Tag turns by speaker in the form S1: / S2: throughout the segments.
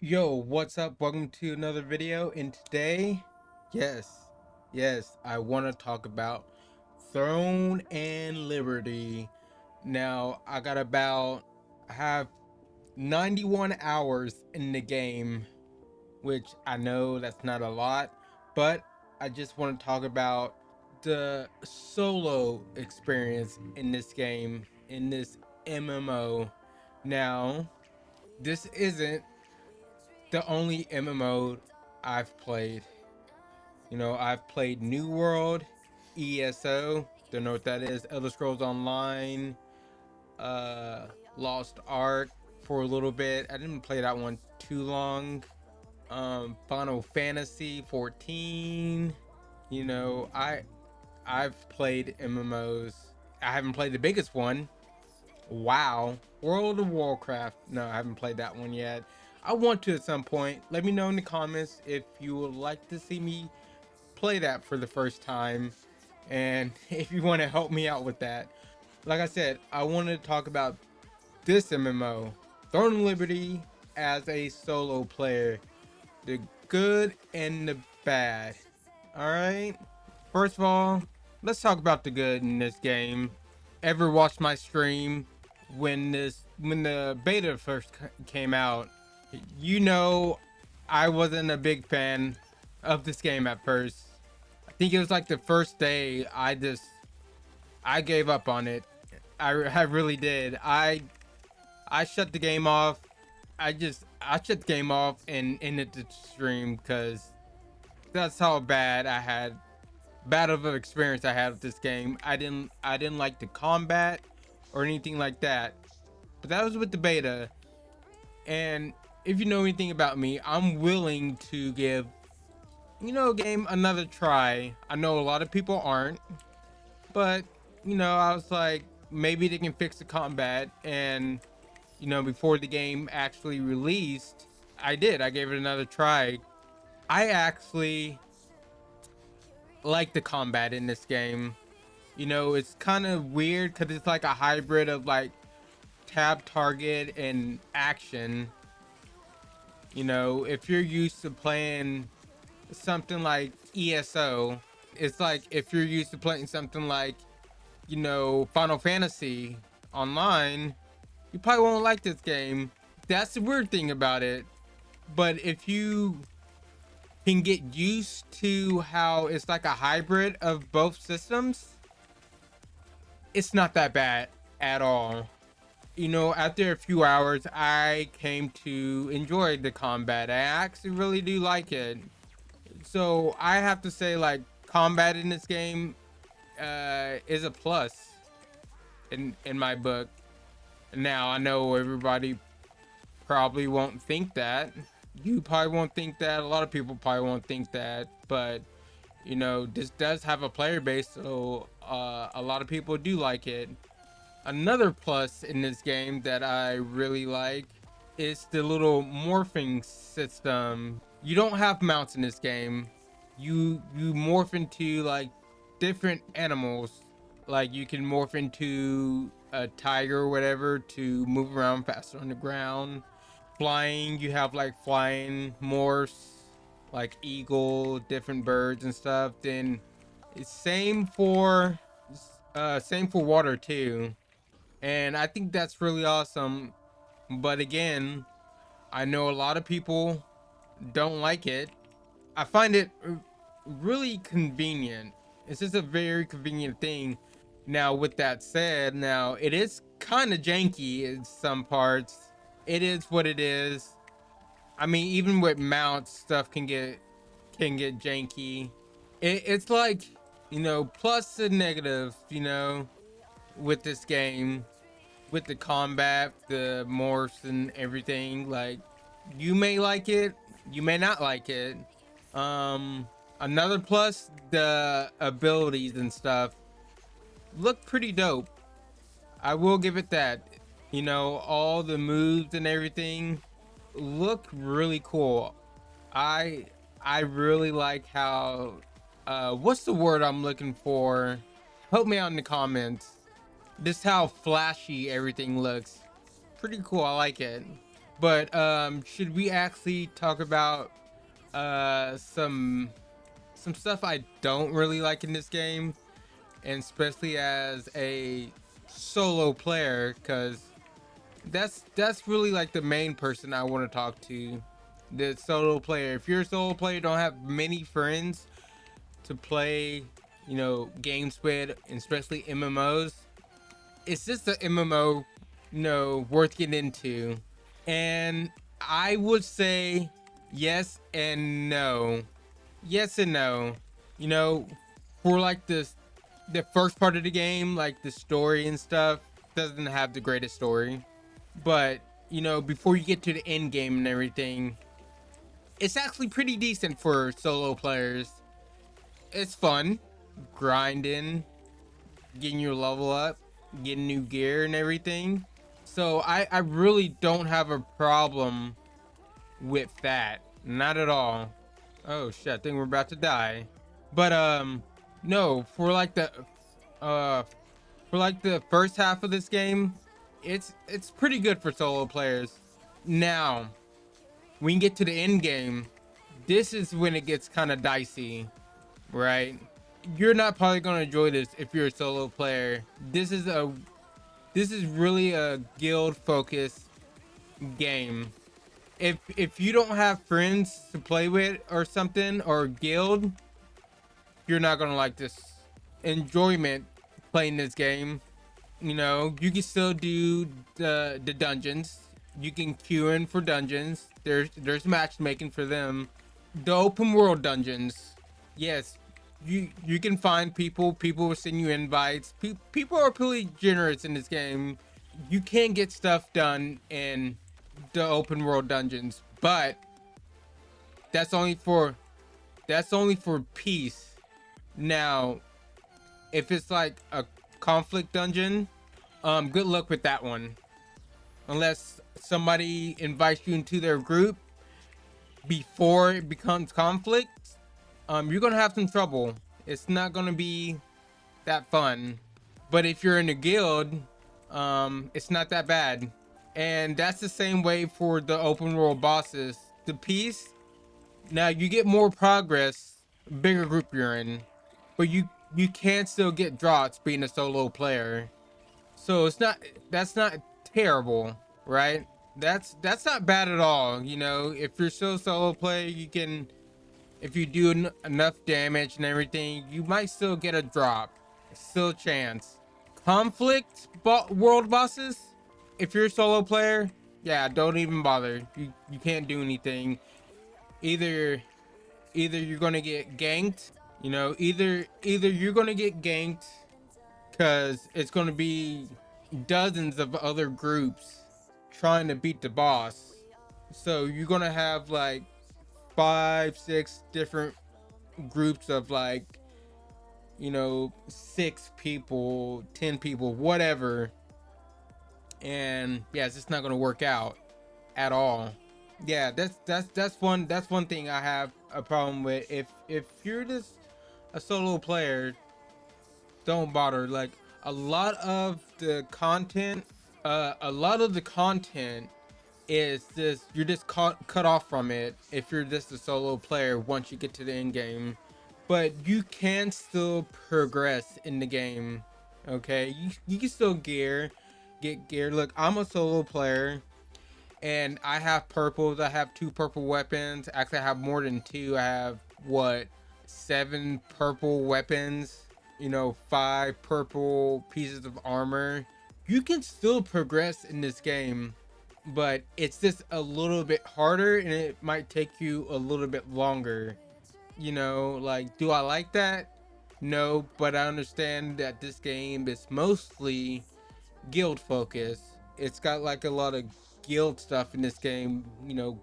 S1: Yo, what's up? Welcome to another video. And today, yes, I want to talk about Throne and Liberty. Now, I have 91 hours in the game, which I know that's not a lot, but I just want to talk about the solo experience in this game, in this MMO. Now, this isn't the only MMO I've played. I've played New World, ESO, don't know what that is, Elder Scrolls Online, uh, Lost Ark for a little bit. I didn't play that one too long. Final Fantasy 14. You know, I've played MMOs. I haven't played the biggest one, WoW, World of Warcraft. No, I haven't played that one yet. I want to at some point. Let me know in the comments if you would like to see me play that for the first time, and if you want to help me out with that. Like I said, I wanted to talk about this MMO, Throne and Liberty, as a solo player. The good and the bad. Alright? First of all, let's talk about the good in this game. Ever watched my stream when the beta first came out? You know, I wasn't a big fan of this game at first. I think it was like the first day I gave up on it. I really did. I shut the game off. I shut the game off and ended the stream because that's how bad of an experience I had with this game. I didn't like the combat or anything like that. But that was with the beta. And if you know anything about me, I'm willing to give a game another try. I know a lot of people aren't, but I was like, maybe they can fix the combat. And before the game actually released, I gave it another try. I actually like the combat in this game. It's kind of weird because it's like a hybrid of like tab target and action. If you're used to playing something like ESO, it's like if you're used to playing something like Final Fantasy online, you probably won't like this game. That's the weird thing about it. But if you can get used to how it's like a hybrid of both systems, it's not that bad at all. After a few hours, I came to enjoy the combat. I actually really do like it. So I have to say, like, combat in this game is a plus in my book. Now I know everybody probably won't think that. You probably won't think that. A lot of people probably won't think that. But this does have a player base, so a lot of people do like it. Another plus in this game that I really like is the little morphing system. You don't have mounts in this game. You morph into like different animals. Like you can morph into a tiger or whatever to move around faster on the ground. Flying, you have like flying morphs, like eagle, different birds and stuff. Then it's same for water too. And I think that's really awesome. But again, I know a lot of people don't like it. I find it really convenient. It's just a very convenient thing. Now, with that said, now it is kind of janky in some parts. It is what it is. I mean, even with mounts, stuff can get janky. It's like plus and negative. With this game, with the combat, the morphs and everything. Like, you may like it, you may not like it. Another plus, the abilities and stuff look pretty dope. I will give it that. All the moves and everything look really cool. I I really like how what's the word I'm looking for? Help me out in the comments. Just how flashy everything looks. Pretty cool. I like it. But should we actually talk about some stuff I don't really like in this game, and especially as a solo player, because that's really like the main person I want to talk to, the solo player. If you're a solo player, don't have many friends to play, games with, and especially MMOs. It's just an MMO, worth getting into. And I would say yes and no. Yes and no. You know, for like the first part of the game, like the story and stuff, doesn't have the greatest story. But, before you get to the end game and everything, it's actually pretty decent for solo players. It's fun, grinding, getting your level up, getting new gear and everything. So I really don't have a problem with that. Not at all. Oh shit, I think we're about to die. But no, uh for like the first half of this game, it's pretty good for solo players. Now, when you get to the end game, this is when it gets kind of dicey, right? You're not probably gonna enjoy this if you're a solo player. This is really a guild focused game. If you don't have friends to play with or something, or guild, you're not gonna like this enjoyment playing this game. You can still do the dungeons. You can queue in for dungeons. There's matchmaking for them. The open world dungeons, yes, you can find people. People will send you invites. People are pretty generous in this game. You can get stuff done in the open world dungeons, but that's only for peace. Now, if it's like a conflict dungeon, good luck with that one. Unless somebody invites you into their group before it becomes conflict, you're gonna have some trouble. It's not gonna be that fun. But if you're in a guild, it's not that bad. And that's the same way for the open world bosses. The peace, now you get more progress, bigger group you're in, but you can still get drops being a solo player. So that's not terrible, right? That's not bad at all. If you're still a solo player, you can, if you do enough damage and everything, you might still get a drop. Still a chance. Conflict world bosses, if you're a solo player, yeah, don't even bother. You can't do anything. Either you're gonna get ganked, either you're gonna get ganked because it's gonna be dozens of other groups trying to beat the boss. So you're gonna have like 5, 6 different groups of like, 6 people, 10 people, whatever. And yeah, it's just not gonna work out at all. Yeah, that's one thing I have a problem with. If you're just a solo player, don't bother. Like, a lot of the content, is just, you're just cut off from it if you're just a solo player once you get to the end game. But you can still progress in the game. Okay, you can still get gear. Look, I'm a solo player and I have purples. I have 2 purple weapons. Actually, I have more than 2. I have, what, 7 purple weapons, 5 purple pieces of armor. You can still progress in this game, but it's just a little bit harder and it might take you a little bit longer. Like, do I like that? No, but I understand that this game is mostly guild focused. It's got like a lot of guild stuff in this game.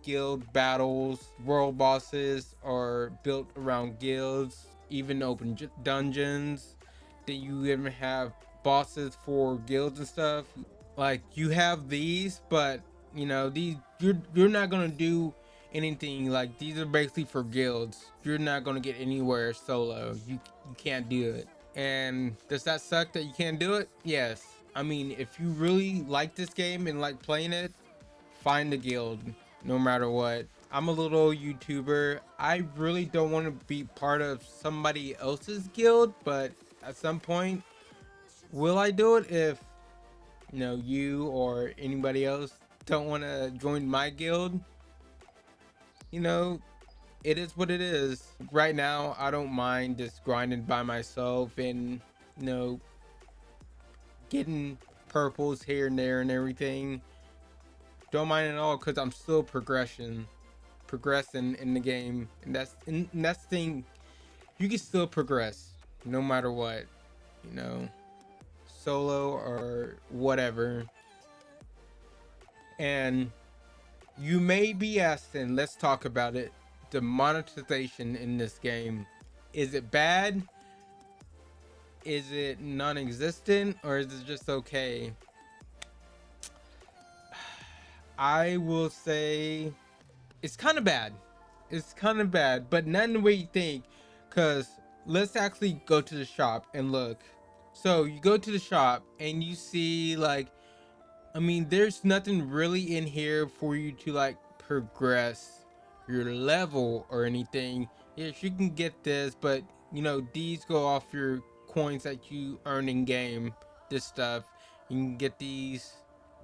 S1: Guild battles, world bosses are built around guilds, even open dungeons. Then you even have bosses for guilds and stuff. Like, you have these, but these, you're not gonna do anything. Like, these are basically for guilds. You're not gonna get anywhere solo. You can't do it. And does that suck that you can't do it? Yes. I mean, if you really like this game and like playing it, find a guild no matter what. I'm a little YouTuber. I really don't want to be part of somebody else's guild, but at some point, will I do it if you or anybody else don't want to join my guild? You know, it is what it is. Right now, I don't mind just grinding by myself and you know getting purples here and there and everything. Don't mind at all because I'm still progressing in the game, and that's the thing. You can still progress no matter what, you know, solo or whatever. And you may be asking, let's talk about it. The monetization in this game, is it bad? Is it non-existent, or is it just okay? I will say it's kind of bad. It's kind of bad, but not in the way you think. Cause let's actually go to the shop and look. So you go to the shop and you see like, I mean, there's nothing really in here for you to like progress your level or anything. Yes, you can get this, but these go off your coins that you earn in game. This stuff, you can get these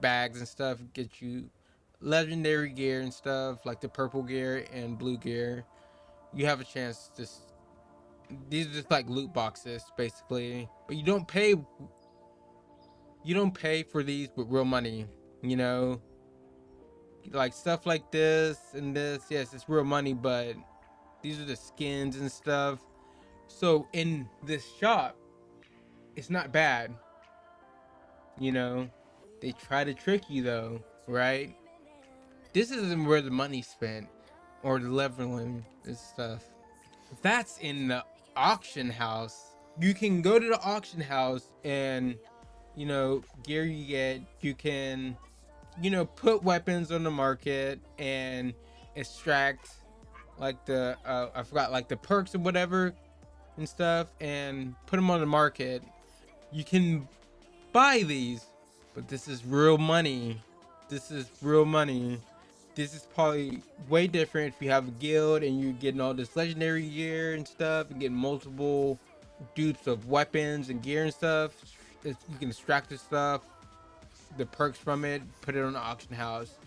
S1: bags and stuff, get you legendary gear and stuff like the purple gear and blue gear. You have a chance to. These are just like loot boxes, basically, but you don't pay. You don't pay for these with real money. You know, like stuff like this and this. Yes, it's real money, but these are the skins and stuff. So in this shop, it's not bad. You know, they try to trick you though, right? This isn't where the money's spent or the leveling and stuff. That's in the auction house. You can go to the auction house and gear you get, you can put weapons on the market and extract like the I forgot, like the perks or whatever and stuff, and put them on the market. You can buy these, but this is real money. This is real money. This is probably way different if you have a guild and you're getting all this legendary gear and stuff and getting multiple dupes of weapons and gear and stuff. You can extract the stuff, the perks from it, put it on the auction house,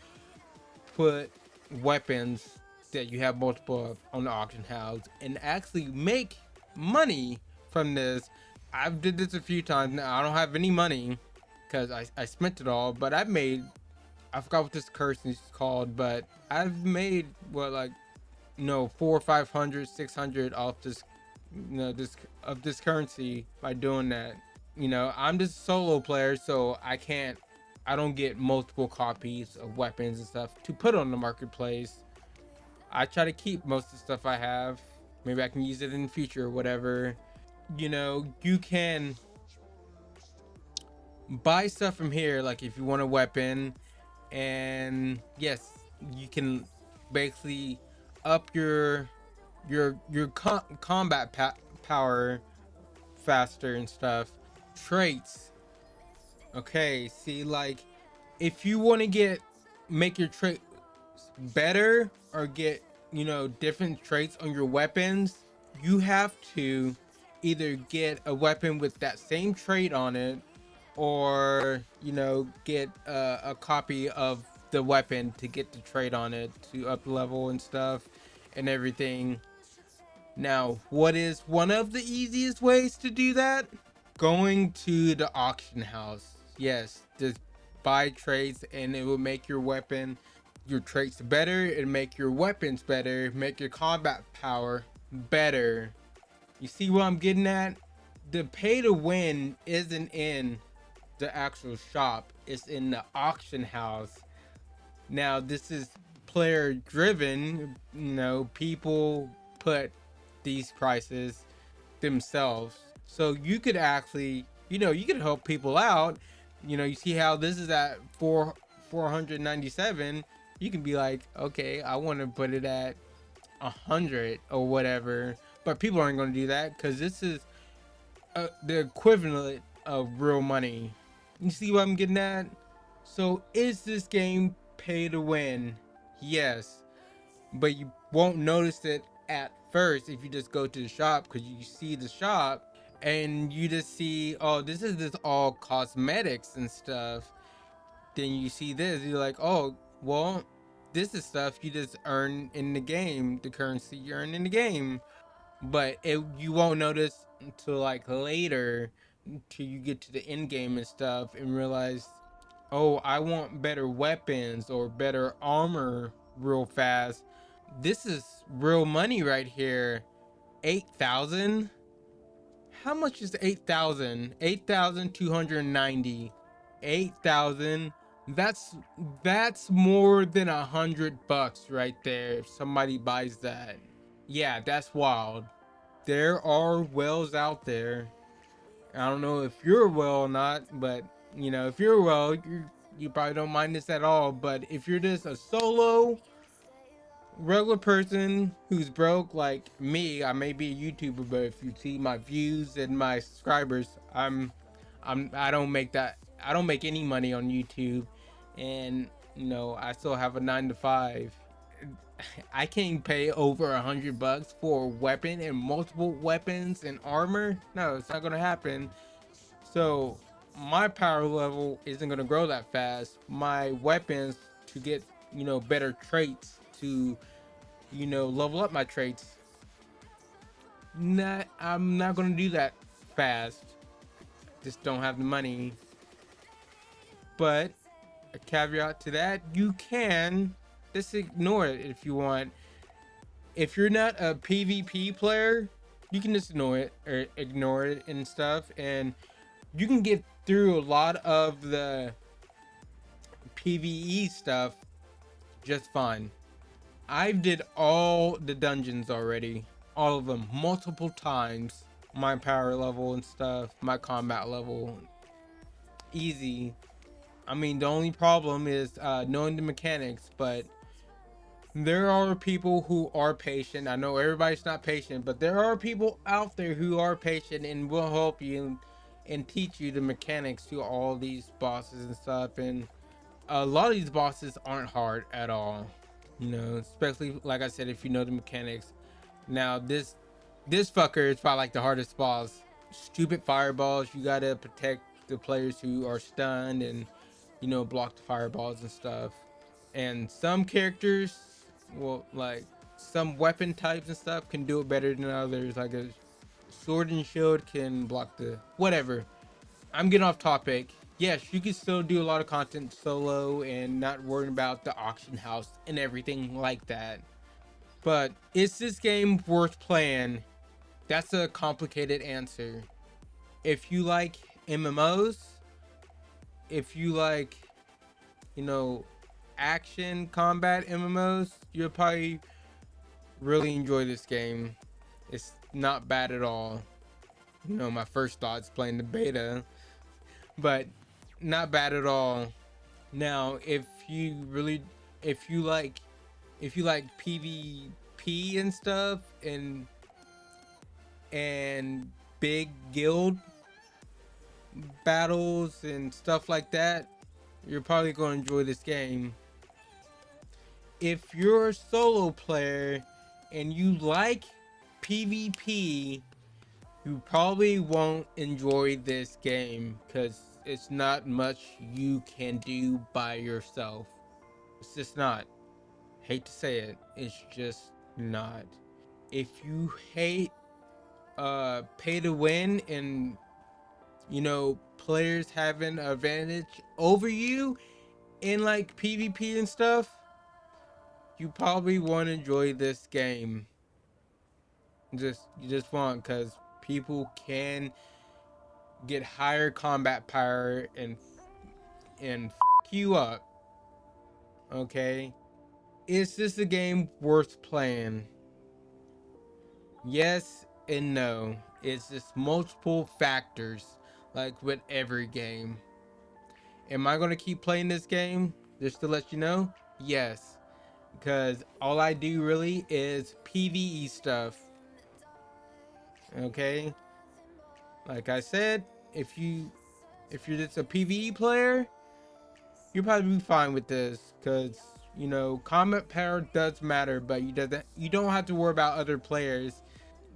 S1: put weapons that you have multiple of on the auction house, and actually make money from this. I've did this a few times now. I don't have any money because I spent it all, but I've made, I forgot what this currency is called, but I've made what, like, 400, 500, 600 off this, this currency by doing that. I'm just a solo player, so I don't get multiple copies of weapons and stuff to put on the marketplace. I try to keep most of the stuff I have. Maybe I can use it in the future or whatever. You can buy stuff from here, like if you want a weapon, and yes, you can basically up your combat power faster and stuff. Traits. Okay, see, like if you want to make your trait better or get different traits on your weapons, you have to either get a weapon with that same trait on it, or get a copy of the weapon to get the trait on it to up level and stuff and everything. Now, what is one of the easiest ways to do that? Going to the auction house. Yes, just buy traits and it will make your traits better, and make your weapons better, make your combat power better. You see what I'm getting at? The pay to win isn't in the actual shop, it's in the auction house. Now this is player driven, people put these prices themselves. So you could actually, you could help people out. You see how this is at 497. You can be like, okay, I want to put it at 100 or whatever. But people aren't going to do that because this is the equivalent of real money. You see what I'm getting at? So is this game pay to win, yes, but you won't notice it at first if you just go to the shop, because you see the shop and you just see, oh, this is just all cosmetics and stuff. Then you see this, you're like, oh, well, this is stuff you just earn in the game, the currency you earn in the game. But you won't notice until like later, till you get to the end game and stuff and realize, oh, I want better weapons or better armor real fast. This is real money right here. 8,000. How much is 8,000? 8,290. 8,000. That's more than $100 right there if somebody buys that. Yeah, that's wild. There are whales out there. I don't know if you're a whale or not, but you know, if you're a whale, you probably don't mind this at all. But if you're just a solo regular person who's broke like me, I may be a YouTuber, but if you see my views and my subscribers, I don't make that. I don't make any money on YouTube, and you know, I still have a 9 to 5. I can't pay over $100 for a weapon and multiple weapons and armor. No, it's not gonna happen. So my power level isn't gonna grow that fast. My weapons to get, you know, better traits to, you know, level up my traits. I'm not gonna do that fast. Just don't have the money. But a caveat to that, you can just ignore it if you want. If you're not a PvP player, you can just ignore it and stuff, and you can get through a lot of the PvE stuff just fine. I did all the dungeons already, all of them, multiple times. My power level and stuff, my combat level, easy. I mean, the only problem is knowing the mechanics, but there are people who are patient. I know everybody's not patient, but there are people out there who are patient and will help you and teach you the mechanics to all these bosses and stuff. And a lot of these bosses aren't hard at all, you know, especially like I said, if you know the mechanics. Now this fucker is probably like the hardest boss. Stupid fireballs. You gotta protect the players who are stunned and, you know, block the fireballs and stuff. And some characters, well, like some weapon types and stuff can do it better than others. Like a sword and shield can block the whatever. I'm getting off topic. Yes, you can still do a lot of content solo and not worrying about the auction house and everything like that. But is this game worth playing? That's a complicated answer. If you like MMOs, if you like, you know, action combat MMOs, you'll probably really enjoy this game. It's not bad at all. You know, my first thoughts playing the beta, but not bad at all. Now, if you like, PvP and stuff and big guild battles and stuff like that, you're probably going to enjoy this game. If you're a solo player and you like PvP, you probably won't enjoy this game because it's not much you can do by yourself. It's just not. Hate to say it, it's just not. If you hate pay to win and, you know, players having an advantage over you in like PvP and stuff, you probably won't enjoy this game. You just won't, because people can get higher combat power and you up. Okay, is this a game worth playing? Yes and no. It's just multiple factors, like with every game. Am I gonna keep playing this game? Just to let you know, yes, because all I do really is PvE stuff. Okay, like I said, if you're just a PvE player, you'll probably be fine with this, because you know combat power does matter, but you don't have to worry about other players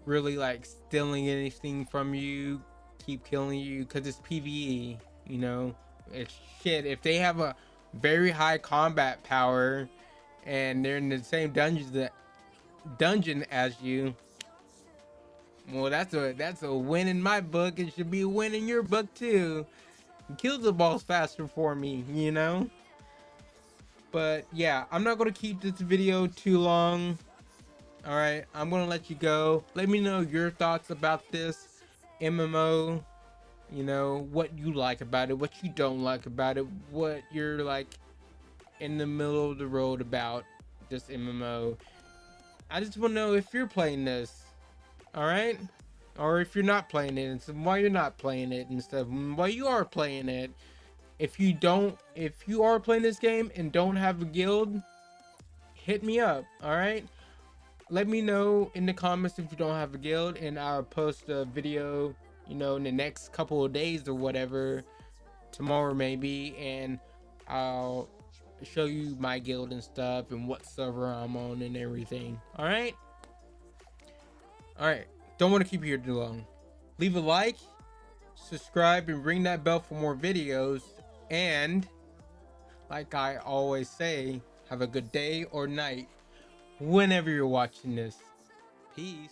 S1: really like stealing anything from you, keep killing you, because it's PvE. You know, it's shit. If they have a very high combat power and they're in the same dungeon as you, well, that's a win in my book. It should be a win in your book too. Kill the boss faster for me, you know. But yeah, I'm not gonna keep this video too long. All right, I'm gonna let you go. Let me know your thoughts about this MMO. You know, what you like about it, what you don't like about it, what you're like in the middle of the road about this MMO. I just want to know if you're playing this. All right, or if you're not playing it, and so why you're not playing it and stuff. Why you are playing it. If you are playing this game and don't have a guild, hit me up. All right, let me know in the comments if you don't have a guild, and I'll post a video, you know, in the next couple of days or whatever, tomorrow maybe, and I'll show you my guild and stuff and what server I'm on and everything. All right, don't want to keep you here too long. Leave a like, subscribe, and ring that bell for more videos. And like I always say, have a good day or night whenever you're watching this. Peace.